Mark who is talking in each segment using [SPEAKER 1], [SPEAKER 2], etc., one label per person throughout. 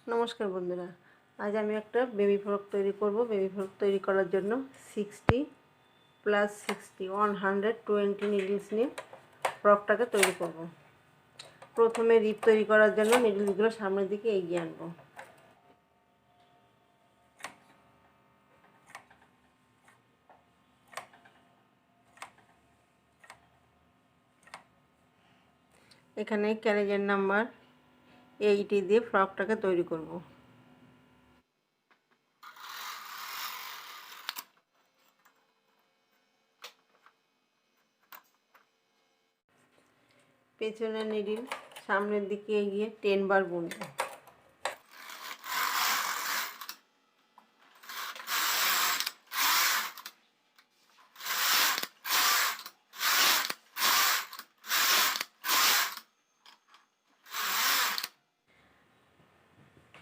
[SPEAKER 1] নমস্কার বন্ধুরা, আজ আমি একটা বেবি ফ্রক তৈরি করব। বেবি ফ্রক তৈরি করার জন্য 60 + 60 120 নিডলস নিয়ে ফ্রকটাকে তৈরি করব। প্রথমে রিপ তৈরি করার জন্য নিডলসগুলো সামনের দিকে এগিয়ে আনব। এখানে ক্যারেজের নাম্বার 80 দিয়ে ফ্রকটাকে তৈরি করব। পেছনের নিডল সামনের দিকে এগিয়ে 10 বার বুনব।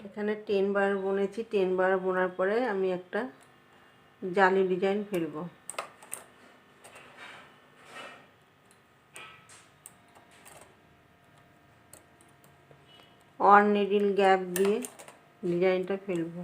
[SPEAKER 1] এখানে 10 বার বুনেছি। 10 বার বোনার পরে আমি একটা জালি ডিজাইন ফেলবো। ওয়ান নিডল গ্যাপ দিয়ে ডিজাইনটা ফেলবো।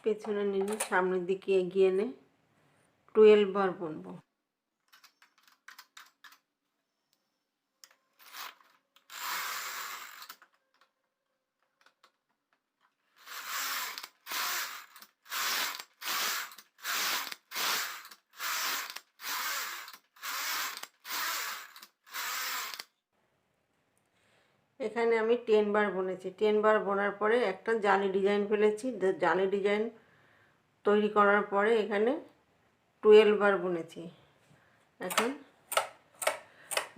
[SPEAKER 1] পেছনে নিডল সামনের দিকে এগিয়ে এনে 12 বার বুনবো। এখানে আমি 10 বার বুনেছি। 10 বার বোনার পরে একটা জালি ডিজাইন ফেলেছি। জালি ডিজাইন তৈরি করার পরে এখানে 12 বার বুনেছি। এখন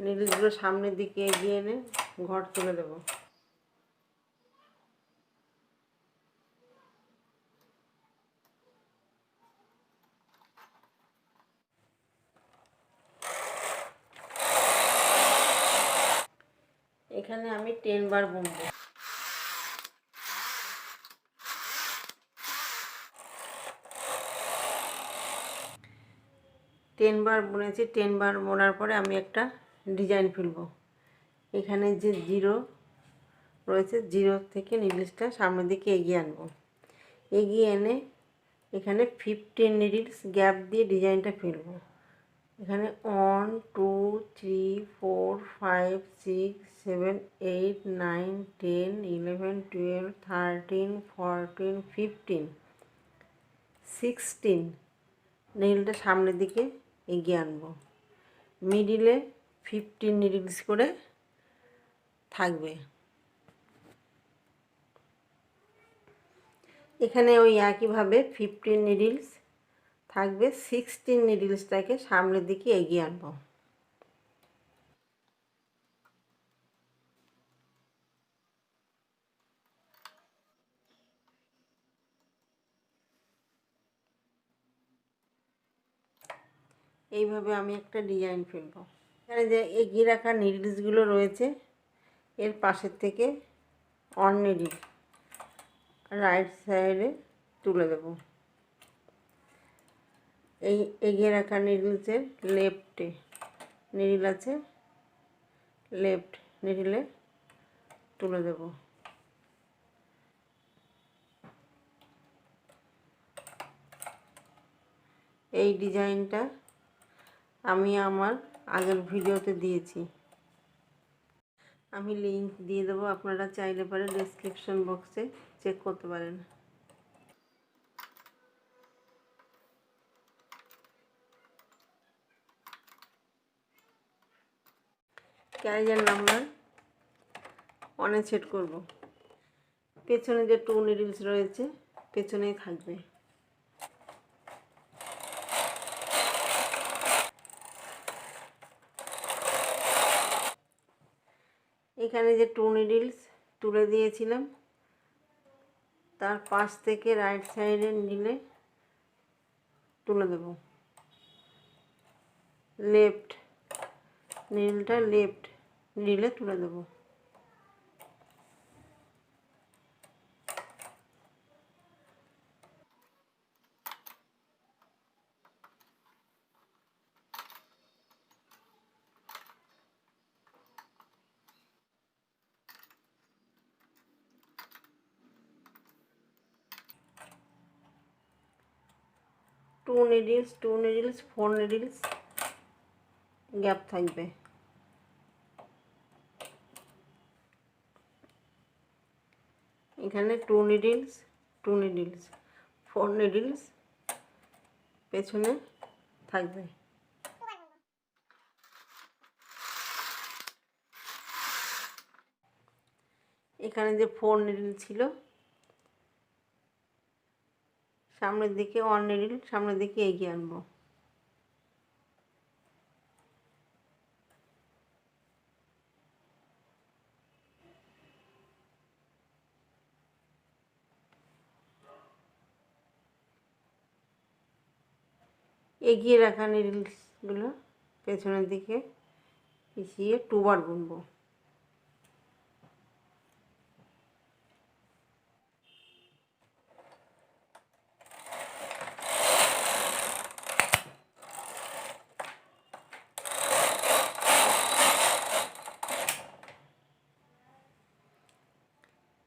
[SPEAKER 1] নিডলগুলো সামনের দিকে এগিয়ে এনে ঘর তুলে দেব। এখানে আমি 10 বার বুনবো। টেন বার বুনেছি। 10 বার বোনার পরে আমি একটা ডিজাইন ফেলবো। এখানে যে জিরো রয়েছে, জিরো থেকে নিডলসটা সামনের দিকে এগিয়ে আনবো। এগিয়ে এনে এখানে 15 নিডলস গ্যাপ দিয়ে ডিজাইনটা ফেলবো। এখানে 1 2 3 4 5 6 7 8 9 10 11 12 13 14 15 16 নিডলটা সামনের দিকে এগিয়ে আনবো। মিডিলে 15 নিডলস করে থাকবে। এখানে ওই একইভাবে 15 নিডলস থাকবে। 16 নিডলসটাকে সামনের দিকে এগিয়ে আনবো। এইভাবে আমি একটা ডিজাইন ফেলবো। এখানে যে এগিয়ে রাখা নিডলসগুলো রয়েছে, এর পাশের থেকে অন নিডল রাইট সাইডে তুলে দেব। এই এগিয়ে রাখা নিডলসের লেফটে নিডল আছে, লেফট নিডলে তুলে দেব। এই ডিজাইনটা আমি আমার আগের ভিডিওতে দিয়েছি। আমি লিংক দিয়ে দেবো, আপনারা চাইলে পারে ডেসক্রিপশন বক্সে চেক করতে পারেন। ক্যারিয়ার নাম্বার 1 সেট করব। পেছনে যে 2 নিডলস রয়েছে পেছনেই থাকবে। এখানে যে 2 নিডলস তুলে দিয়েছিলাম, তার পাশ থেকে রাইট সাইডে নিলে তুলে দেব। লেফট, নিডলটা লেফট নিডলে তুলে দেবো। টু নিডলস, 4 নিডলস গ্যাপ থাকবে। এখানে 2 নিডলস 4 নিডলস পেছনে থাকবে। এখানে যে 4 নিডল ছিল সামনের দিকে 1 নিডল সামনের দিকে এগিয়ে আনবো। এগিয়ে রাখা নিডলসগুলো পেছনের দিকে পিছিয়ে 2 বার বুনবো।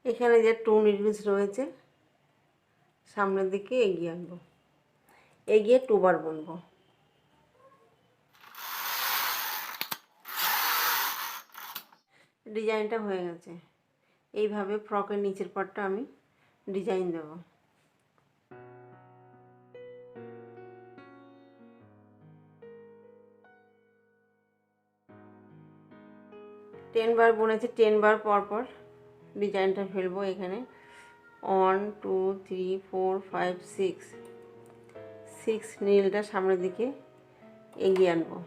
[SPEAKER 1] এখানে যে 2 নিডলস রয়েছে সামনের দিকে এগিয়ে আনবো, এগিয়ে 2 বার বুনবো। ডিজাইনটা হয়ে গেছে। এইভাবে ফ্রকের নিচের পাটটা আমি ডিজাইন দেব। 10 বার বুনেছি, 10 বার পর পর ডিজাইনটা ফেলবো। এখানে 1 2 3 4 5 6 নীলটা সামনের দিকে এগিয়ে আনবো।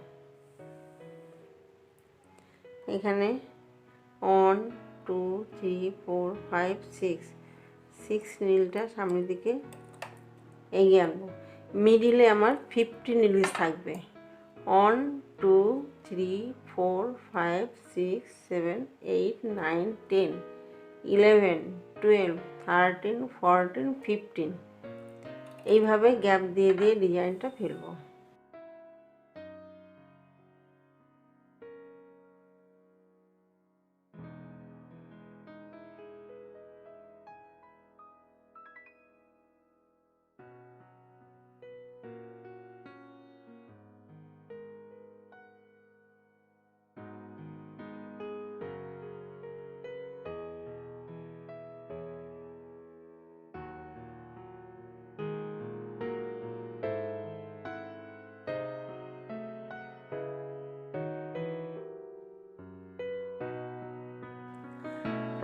[SPEAKER 1] এখানে 1 2 3 4 5 6 নীলটা সামনের দিকে এগিয়ে আনবো। মিডিলে আমার 50 নিডলস থাকবে। 1 2 3 4 5 6 7 8 9 10 11 12 13 14 15 এইভাবে গ্যাপ দিয়ে দিয়ে ডিজাইনটা ফেলবো।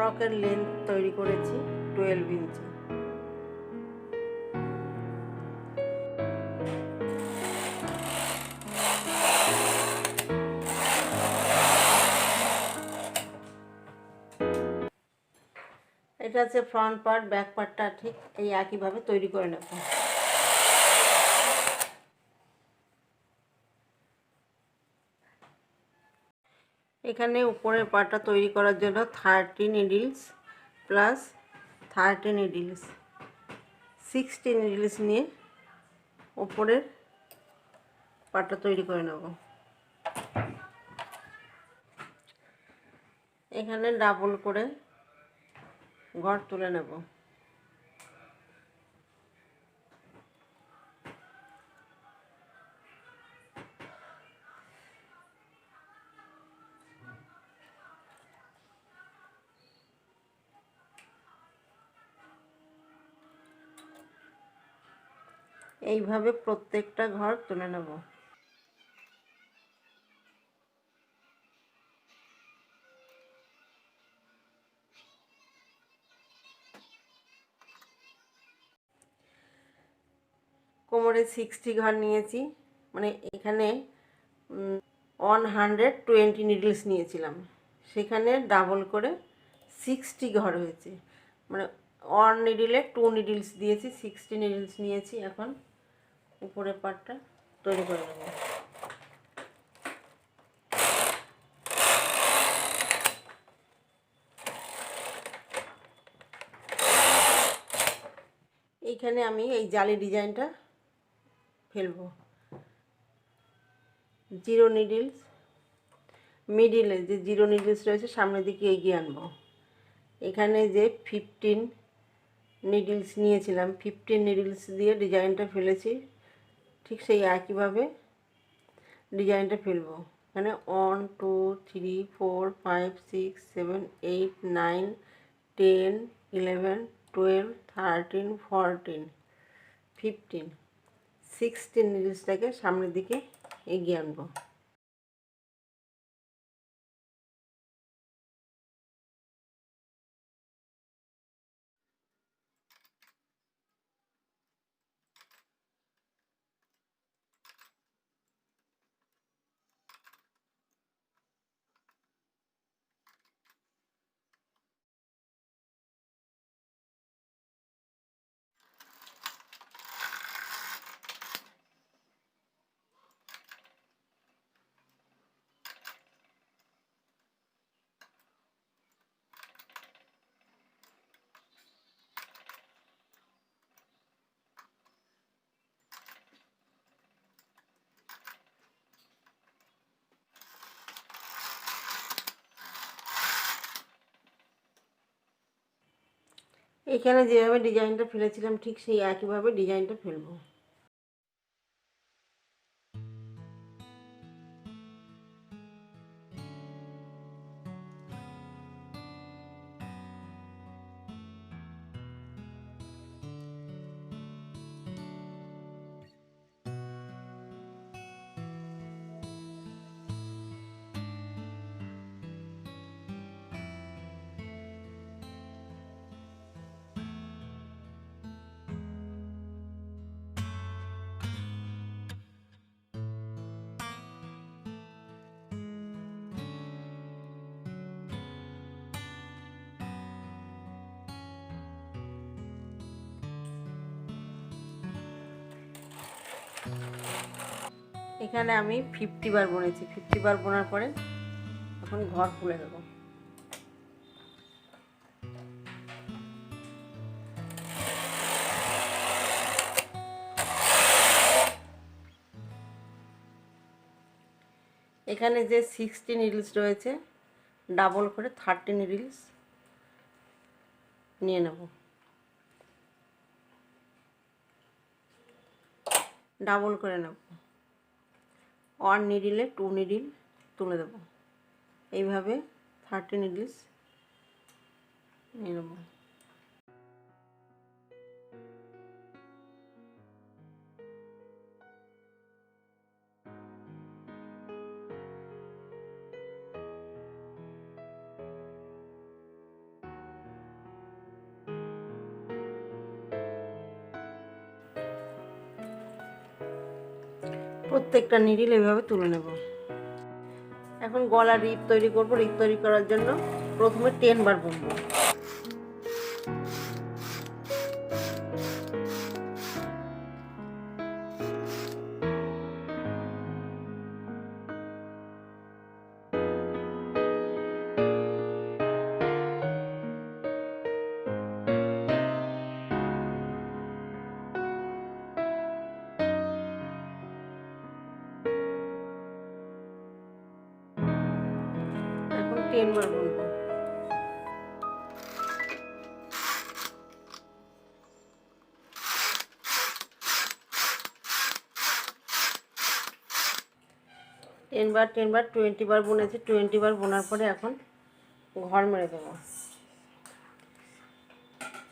[SPEAKER 1] ফ্রকের লেন্থ তৈরি করেছি 12 ইঞ্চি। এটা হচ্ছে ফ্রন্ট পার্ট, ব্যাক পার্টটা ঠিক এই একইভাবে তৈরি করে নেব। এখানে উপরের পার্টটা তৈরি করার জন্য 30 নিডলস প্লাস 30 নিডলস 60 নিডলস নিয়ে উপরের পার্টটা তৈরি করে নেব। এখানে ডাবল করে ঘর তুলে নেব। এইভাবে প্রত্যেকটা ঘর তুলে নেব। কোমরে 60 ঘর নিয়েছি, মানে এখানে 120 নিডলস নিয়েছিলাম, সেখানে ডাবল করে 60 ঘর হয়েছে। মানে 1 নিডলে 2 নিডলস দিয়েছি, 60 নিডলস নিয়েছি। এখন উপরের পার্টটা তৈরি করে নেব। এইখানে আমি এই জালি ডিজাইনটা ফেলবো। জিরো নিডলস, মিডিলে যে জিরো নিডলস রয়েছে সামনের দিকে এগিয়ে আনবো। এখানে যে 15 নিডলস নিয়েছিলাম, 15 নিডলস দিয়ে ডিজাইনটা ফেলেছি, ঠিক সেই একইভাবে ডিজাইনটা ফেলবো। এখানে 1 2 3 4 5 6 7 8 9 10 11 12 13 14 15 16 নিডলসটাকে সামনের দিকে এগিয়ে আনবো। এখানে যেভাবে ডিজাইনটা ফেলেছিলাম ঠিক সেই একইভাবে ডিজাইনটা ফেলবো। এখানে আমি 50 বার বুনেছি। 50 বার বোনার পরে এখন ঘর খুলে দেবো। এখানে যে 60 নিডলস রয়েছে ডাবল করে 30 নিডলস নিয়ে নেব। ডাবল করে নেব, 1 নিডলে 2 নিডল তুলে দেব। এইভাবে 30 নিডলস নিয়ে নেব। প্রত্যেকটা নিডল এভাবে তুলে নেব। এখন গলার রিপ তৈরি করব। রিপ তৈরি করার জন্য প্রথমে 10 বার বুনবো। এখন 10 বার বুনবো। টেন বার 20 বার বুনেছি। 20 বার বোনার পরে এখন ঘর মেরে দেবো।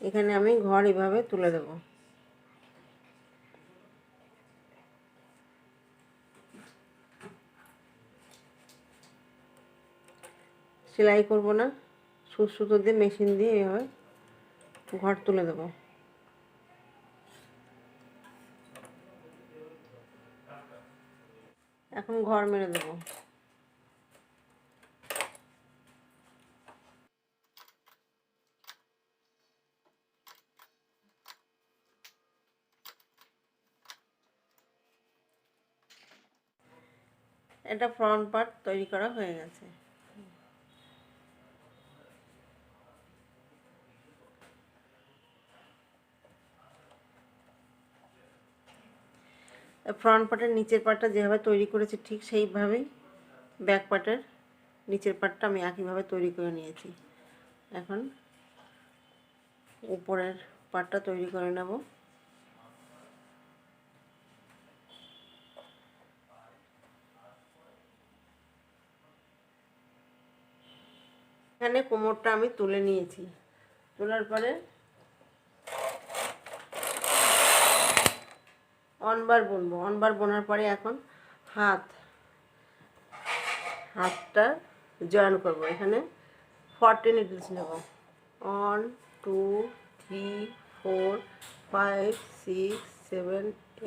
[SPEAKER 1] এখানে আমি ঘর এভাবে তুলে দেবো। সেলাই করব না, সুতো দিয়ে মেশিন দিয়ে এভাবে ঘর তুলে দেবো। এখন ঘর মেরে দেবো। এটা ফ্রন্ট পার্ট তৈরি করা হয়ে গেছে। ফ্রন্ট পার্টের নিচের পার্টটা যেভাবে তৈরি করেছি ঠিক সেইভাবেই ব্যাক পার্টের নিচের পার্টটা আমি একইভাবে তৈরি করে নিয়েছি। এখন উপরের পার্টটা তৈরি করে নেব। এখানে কোমরটা আমি তুলে নিয়েছি। তোলার পরে অনবার বুনবো। অনবার বোনার পরে এখন হাতটা জয়েন করব। এখানে 40 নিডলস নেব। 1 2 3 4 5 6 7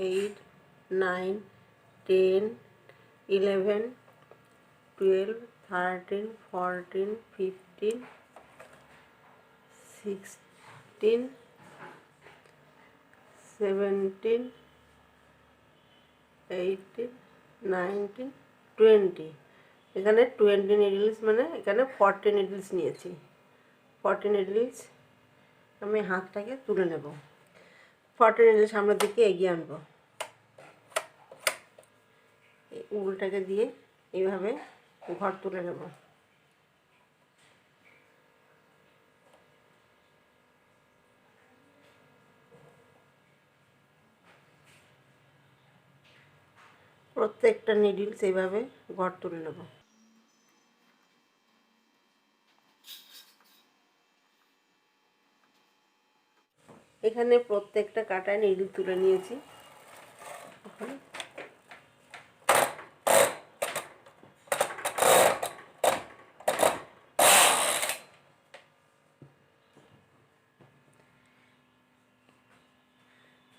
[SPEAKER 1] 8 9 10 11 12 13 14 15 16 17 18 19 20। এখানে 20 নিডলস মানে এখানে 40 নিডলস নিয়েছি। 40 নিডলস আমি হাতটাকে তুলে নেব। 40 নিডলস সামনের দিকে এগিয়ে আনবো। উলটাকে দিয়ে এইভাবে ঘর তুলে নেব। প্রত্যেকটা নিডলস এইভাবে ঘর তুলে নেব। এখানে প্রত্যেকটা কাটায় নিডল তুলে নিয়েছি।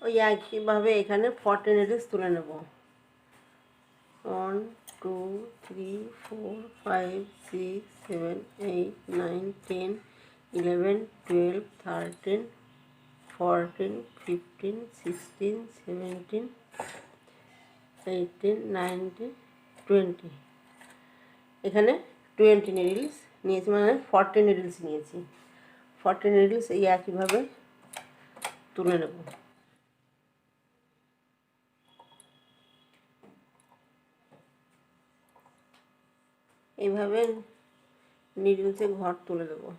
[SPEAKER 1] ওই একইভাবে এখানে 40 নিডলস তুলে নেব। 1 2 3 4 5 6 7 8 9 10 11 12 13 14 15 16 17 18 19 20। এখানে 20 নিডলস নিয়েছি, মানে 40 নিডলস নিয়েছি। 40 নিডলস এই একইভাবে তুলে নেব। এইভাবে নিডলসে ঘর তুলে দেবো।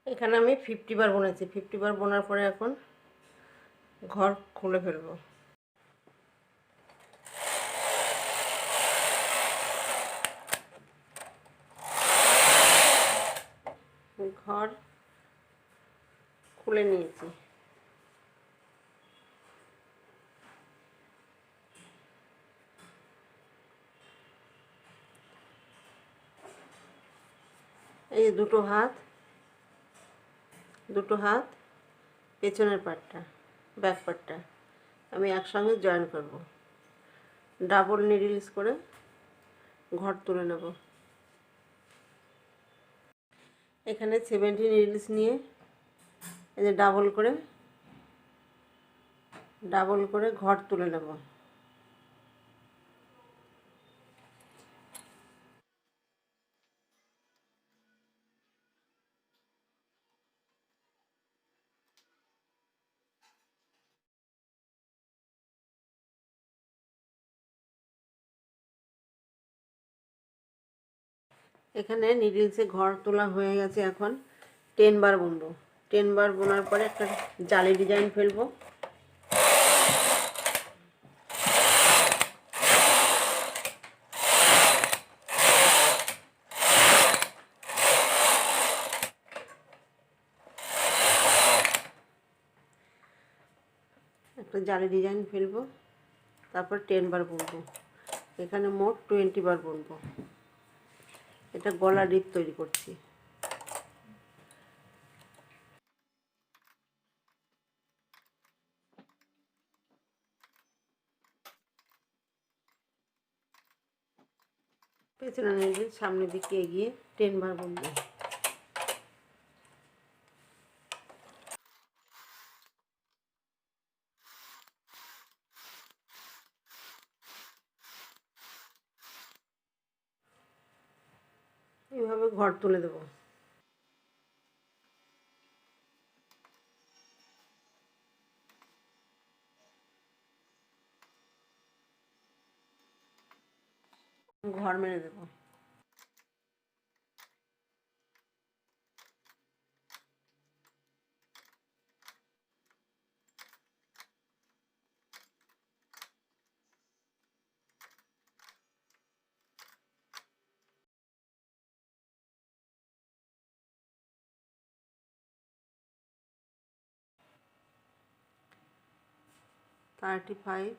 [SPEAKER 1] এখানে আমি 50 বার বুনেছি। 50 বার বোনার পরে এখন ঘর খুলে ফেলবো। ঘর খুলে নিয়েছি। এই দুটো হাত পেছনের পাটটা, ব্যাক পাটটা আমি একসঙ্গে জয়েন করব। ডাবল নিডলস করে ঘর তুলে নেব। এখানে 70 নিডলস নিয়ে এই যে ডাবল করে ঘর তুলে নেব। এখানে নিডলসে ঘর তোলা হয়ে গেছে। এখন 10 বার বুনবো। 10 বার বোনার পরে একটা জালি ডিজাইন ফেলবো। একটা জালি ডিজাইন ফেলবো, তারপর 10 বার বুনবো। এখানে মোট 20 বার বুনবো। এটা গলা ডিপ তৈরি করছি। পেছনে নিয়ে সামনের দিকে এগিয়ে 10 বার বুনবো। এইভাবে ঘর তুলে দেবো। ঘর মেরে দেবো। থার্টি ফাইভ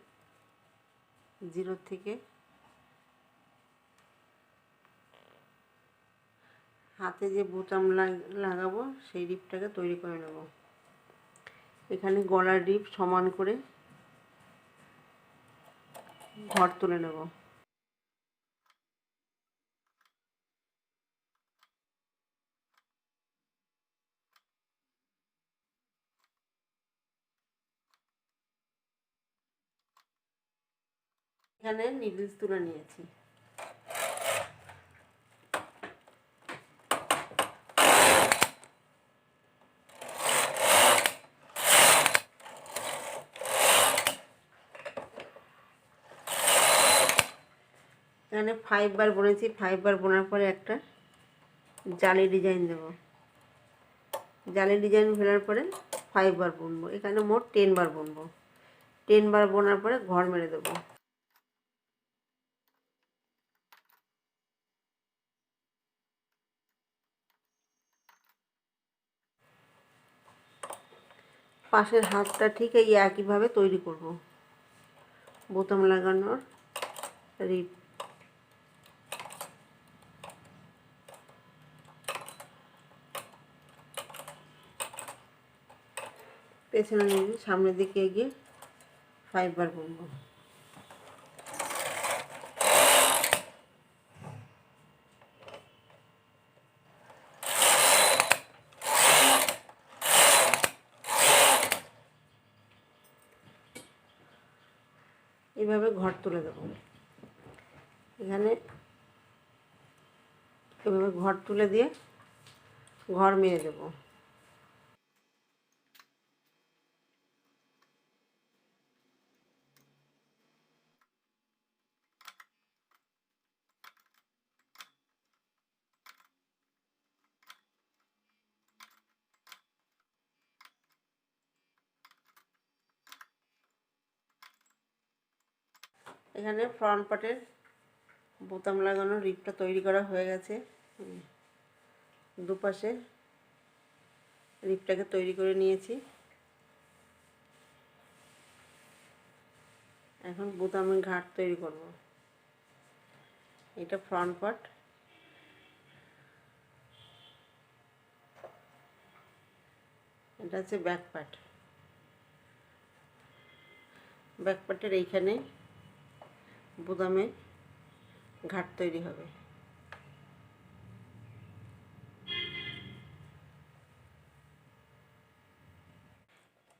[SPEAKER 1] 0 থেকে হাতে যে বোতাম লাগাবো সেই ডিপটাকে তৈরি করে নেব। এখানে গলার ডিপ সমান করে ঘর তুলে নেব। এখানে নিডলস তুলে নিয়েছি। এখানে 5 বার বুনেছি। 5 বার বোনার পরে একটা জালি ডিজাইন দেব। জালি ডিজাইন ফেলার পরে 5 বার বুনবো। এখানে মোট 10 বার বুনবো। 10 বার বোনার পরে ঘর মেরে দেবো। পাশের হাতটা ঠিক এই একইভাবে তৈরি করব। বোতাম লাগানোর রিপ। পেছনে নিয়ে সামনের দিকে এগিয়ে 5 বার বুনবো। এইভাবে ঘর তুলে দেবো। এখানে এভাবে ঘর তুলে দিয়ে ঘর মেরে দেবো। এখানে ফ্রন্ট পার্টের বোতাম লাগানোর রিপটা তৈরি করা হয়ে গেছে। দুপাশে রিপটাকে তৈরি করে নিয়েছি। এখন বোতামের ঘাট তৈরি করব। এটা ফ্রন্ট পার্ট, এটা হচ্ছে ব্যাক পার্ট। ব্যাক পার্টের এইখানে বোতামের ঘাট তৈরি হবে।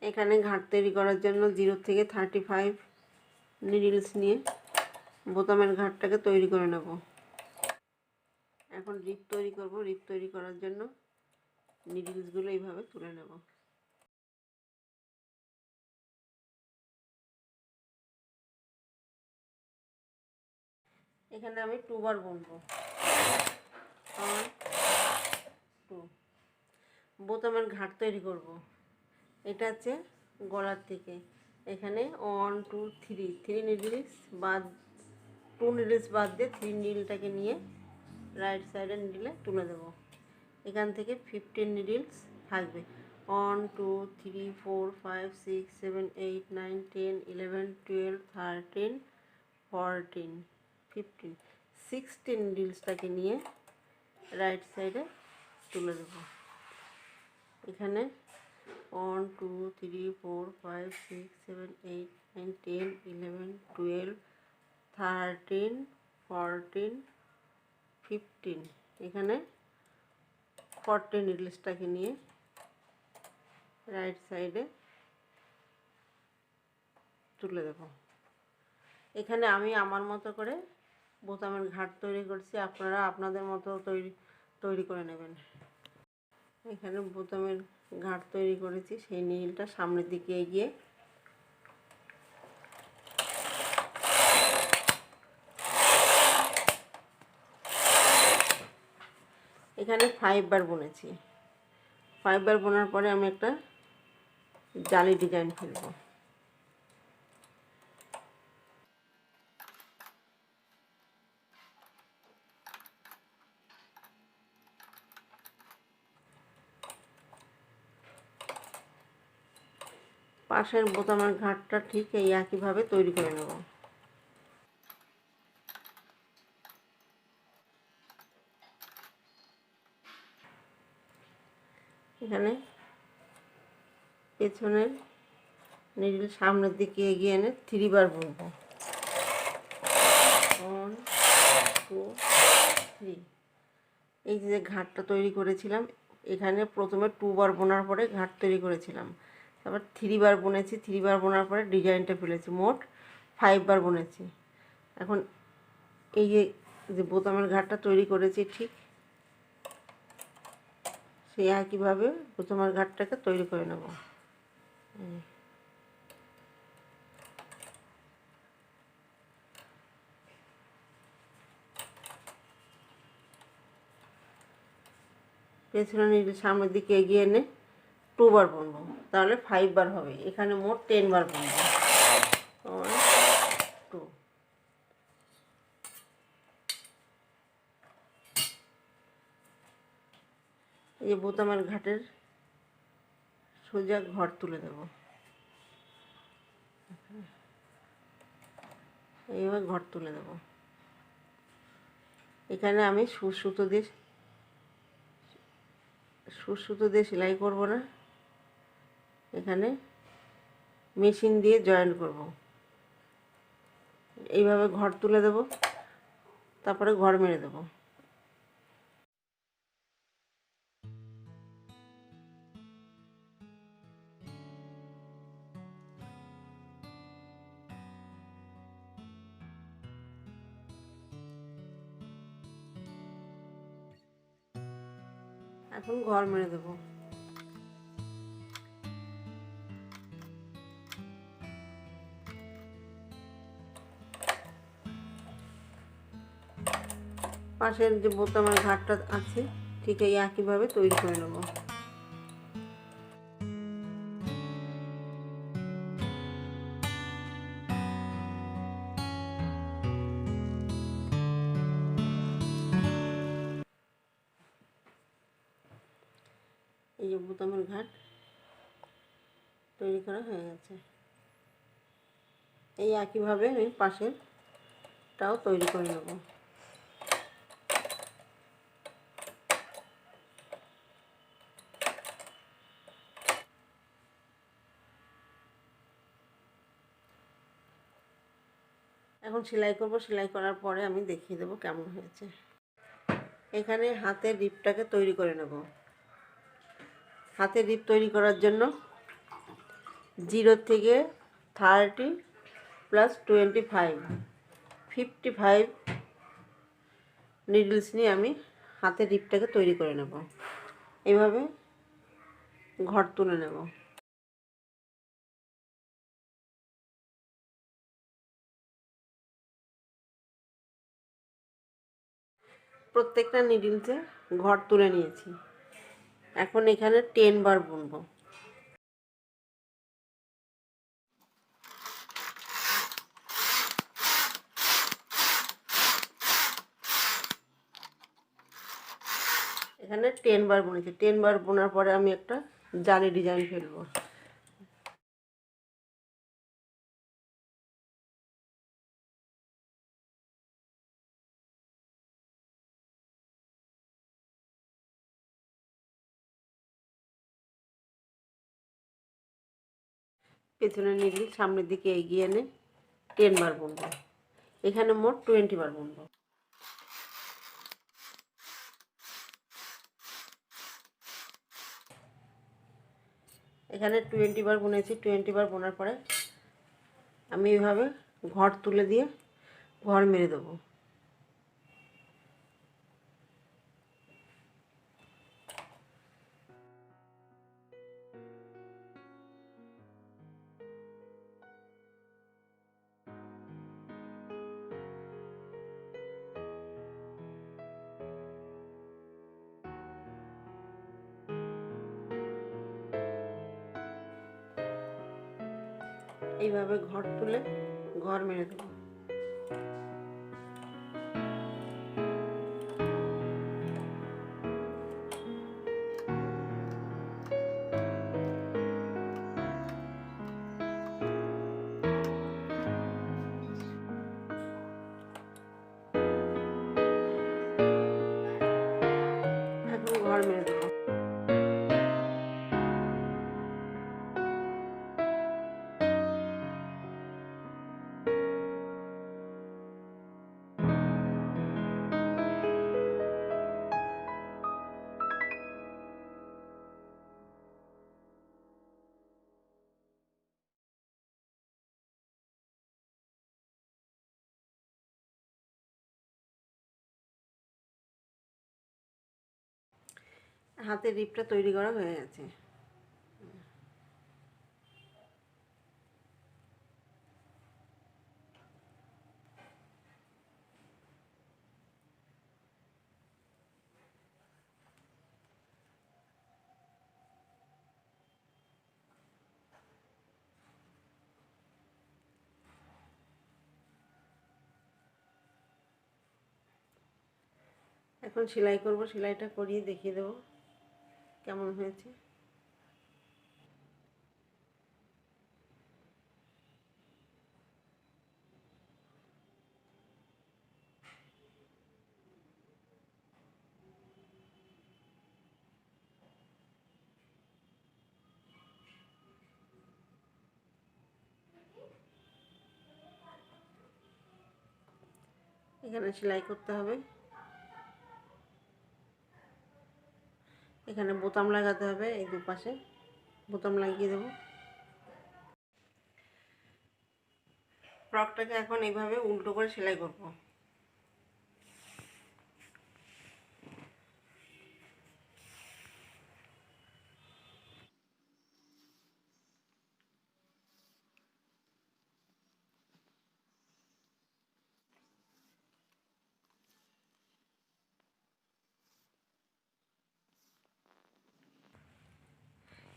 [SPEAKER 1] এখানে ঘাট তৈরি করার জন্য 0 থেকে 35 নিডলস নিয়ে বোতামের ঘাটটাকে তৈরি করে নেব। এখন রিপ তৈরি করব। রিপ তৈরি করার জন্য নিডলসগুলো এইভাবে তুলে নেব। এখানে আমি 2 বার বুনবো। 1 2। বোতামের ঘাট তৈরি করব। এটা হচ্ছে গলার থেকে এখানে 1 2 3 নিডলস বাদ, 2 নিডলস বাদ দিয়ে 3 নিডলটাকে নিয়ে রাইট সাইডের নিডলে তুলে দেব। এখান থেকে 15 নিডলস থাকবে। 1 2 3 4 5 6 7 8 9 10 11 12 13 14 15 16 নিডলসটাকে নিয়ে রাইট সাইডে তুলে দেবো। এখানে 1 2 3 4 5 6 7 8 9 10 11 12 13 14 15 এখানে 40 নিডলসটাকে নিয়ে রাইট সাইডে তুলে দেব। এখানে আমি আমার মতো করে বোতামের ঘাট তৈরি করছি, আপনারা আপনাদের মতো তৈরি করে নেবেন। এখানে বোতামের ঘাট তৈরি করেছি, সেই নীলটা সামনের দিকে এগিয়ে এখানে 5 বার বুনেছি। 5 বার বোনার পরে আমি একটা জালি ডিজাইন ফেলবো। পাশের বোতামের ঘাটটা ঠিক এই একইভাবে তৈরি করে নেব। এখানে পেছনের নিডল সামনের দিকে এগিয়ে এনে 3 বার বুনব। 1 2 3। এই যে ঘাটটা তৈরি করেছিলাম, এখানে প্রথমে 2 বার বোনার পরে ঘাট তৈরি করেছিলাম, তারপর 3 বার বুনেছি। 3 বার বোনার পরে ডিজাইনটা ফেলেছি, মোট 5 বার বুনেছি। এখন এই যে বোতামের ঘাটটা তৈরি করেছি ঠিক সেই একইভাবে বোতামের ঘাটটাকে তৈরি করে নেব। পেছনে নিডল সামনের দিকে এগিয়ে এনে 2 বার বুনবো, তাহলে 5 বার হবে। এখানে মোট 10 বার বুনবো। 1 2। এই যে বোতামের ঘাটের সোজা ঘর তুলে দেব। এইভাবে ঘর তুলে দেব। এখানে আমি সুতো দিয়ে সেলাই করব না, এখানে মেশিন দিয়ে জয়েন করব। এইভাবে ঘর তুলে দেব, তারপরে ঘর মেরে দেব। এখন ঘর মেরে দেব। পাশের যে বোতামের ঘাটটা আছে ঠিক এই একইভাবে তৈরি করে নেব। এই যে বোতামের ঘাট তৈরি করা হয়ে গেছে। এই একইভাবে আমি পাশেরটাও তৈরি করে নেব। এখন সেলাই করব। সেলাই করার পরে আমি দেখিয়ে দেবো কেমন হয়েছে। এখানে হাতের রিপটাকে তৈরি করে নেব। হাতের রিপ তৈরি করার জন্য 0 থেকে 30 প্লাস 25 55 নিডলস নিয়ে আমি হাতের রিপটাকে তৈরি করে নেব। এইভাবে ঘর তুলে নেব। প্রত্যেকটা নিডলসে ঘর তুলে নিয়েছি। এখন এখানে 10 বার বুনবো। এখানে 10 বার বুনেছি। 10 বার বোনার পরে আমি একটা জালি ডিজাইন ফেলবো। পেছনের নিডল সামনের দিকে এগিয়ে এনে 10 বার বুনবো। এখানে মোট 20 বার বুনবো। এখানে 20 বার বুনেছি। 20 বার বোনার পরে আমি এইভাবে ঘর তুলে দিয়ে ঘর মেরে দেবো। এইভাবে ঘর তুলে ঘর মেরে দেবো। এখন ঘর মেরে দেবো। হাতের রিপটা তৈরি করা হয়ে গেছে। এখন সেলাই করব। সেলাইটা করিয়ে দেখিয়ে দেবো কেমন হয়েছে। এখানে সেলাই করতে হবে। এখানে বোতাম লাগাতে হবে। এই দুপাশে বোতাম লাগিয়ে দেবো। ফ্রকটাকে এখন এইভাবে উল্টো করে সেলাই করব।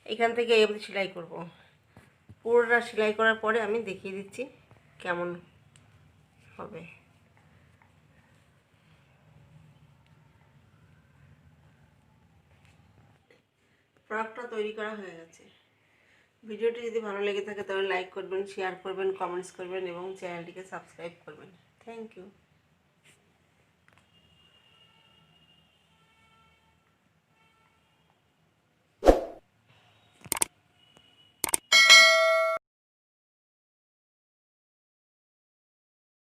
[SPEAKER 1] এখান থেকে এই অবধি সেলাই করব। পুরোটা সেলাই করার পরে আমি দেখিয়ে দিচ্ছি কেমন হবে। ফ্রকটা তৈরি করা হয়ে গেছে। ভিডিওটি যদি ভালো লেগে থাকে তাহলে লাইক করবেন, শেয়ার করবেন, কমেন্টস করবেন এবং চ্যানেলটিকে সাবস্ক্রাইব করবেন। Thank you.